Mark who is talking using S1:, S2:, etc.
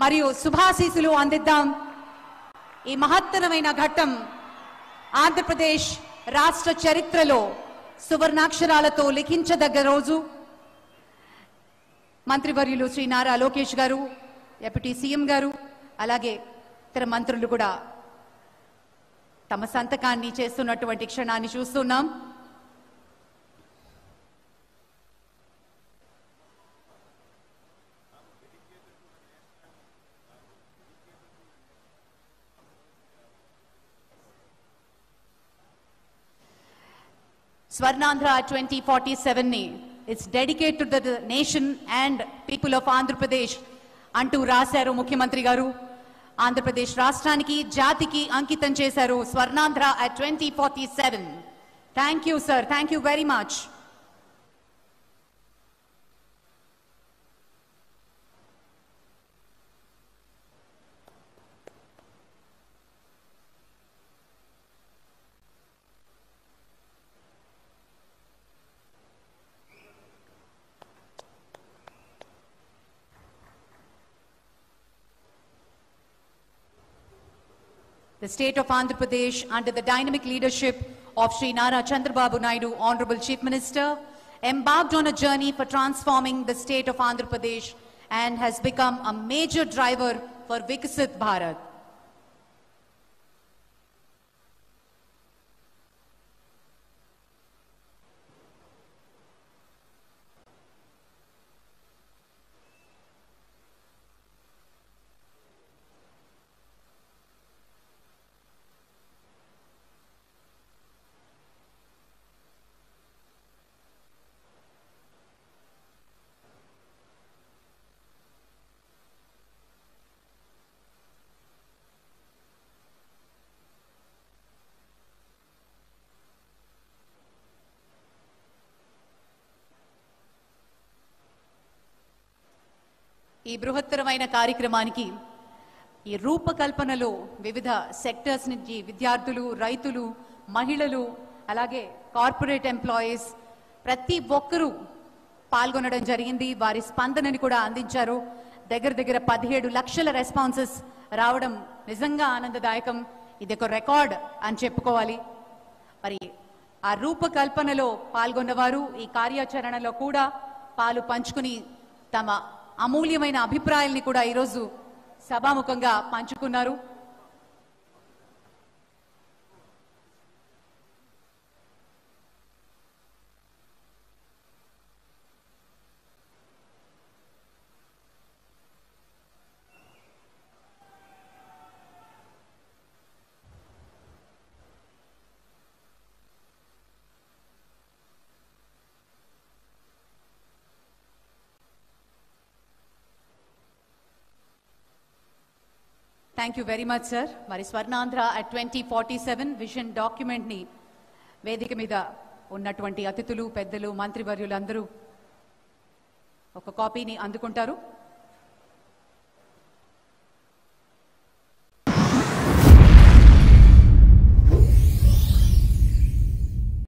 S1: మరియు శుభాశీస్సులు అందిద్దాం. ఈ మహత్తరమైన ఘట్టం ఆంధ్రప్రదేశ్ రాష్ట్ర చరిత్రలో సువర్ణాక్షరాలతో లిఖించదగ్గ రోజు. మంత్రివర్యులు శ్రీ నారా లోకేష్ గారు, డిప్యూటీ సీఎం గారు, అలాగే ఇతర మంత్రులు కూడా తమ సంతకాన్ని చేస్తున్నటువంటి క్షణాన్ని చూస్తున్నాం. Swarnandhra 2047 ni it's dedicated to the nation and people of Andhra Pradesh antu rasaru Mukhyamantri garu. Andhra Pradesh rashtraaniki jatiki ankitam chesaru Swarnandhra at 2047. Thank you sir, thank you very much. The state of Andhra Pradesh, under the dynamic leadership of Sri Nara Chandrababu Naidu, Honorable Chief Minister, embarked on a journey for transforming the state of Andhra Pradesh and has become a major driver for Viksit Bharat. ఈ బృహత్తరమైన కార్యక్రమానికి ఈ రూపకల్పనలో వివిధ sectors నుంచి విద్యార్థులు, రైతులు, మహిళలు, అలాగే కార్పొరేట్ ఎంప్లాయీస్ ప్రతి ఒక్కరూ పాల్గొనడం జరిగింది. వారి స్పందనని కూడా అందించారు. దగ్గర 17 లక్షల రెస్పాన్సెస్ రావడం నిజంగా ఆనందదాయకం. ఇది ఒక రికార్డ్ అని చెప్పుకోవాలి. మరి ఆ రూపకల్పనలో పాల్గొన్నవారు ఈ కార్యాచరణలో కూడా పాలు పంచుకుని తమ అమూల్యమైన అభిప్రాయాల్ని కూడా ఈరోజు సభాముఖంగా పంచుకున్నారు. Thank you very much sir. మరి స్వర్ణాంధ్ర అట్ 2047 విజన్ డాక్యుమెంట్ ని వేదిక మీద ఉన్నటువంటి అతిథులు, పెద్దలు, మంత్రివర్యులందరూ ఒక కాపీని అందుకుంటారు.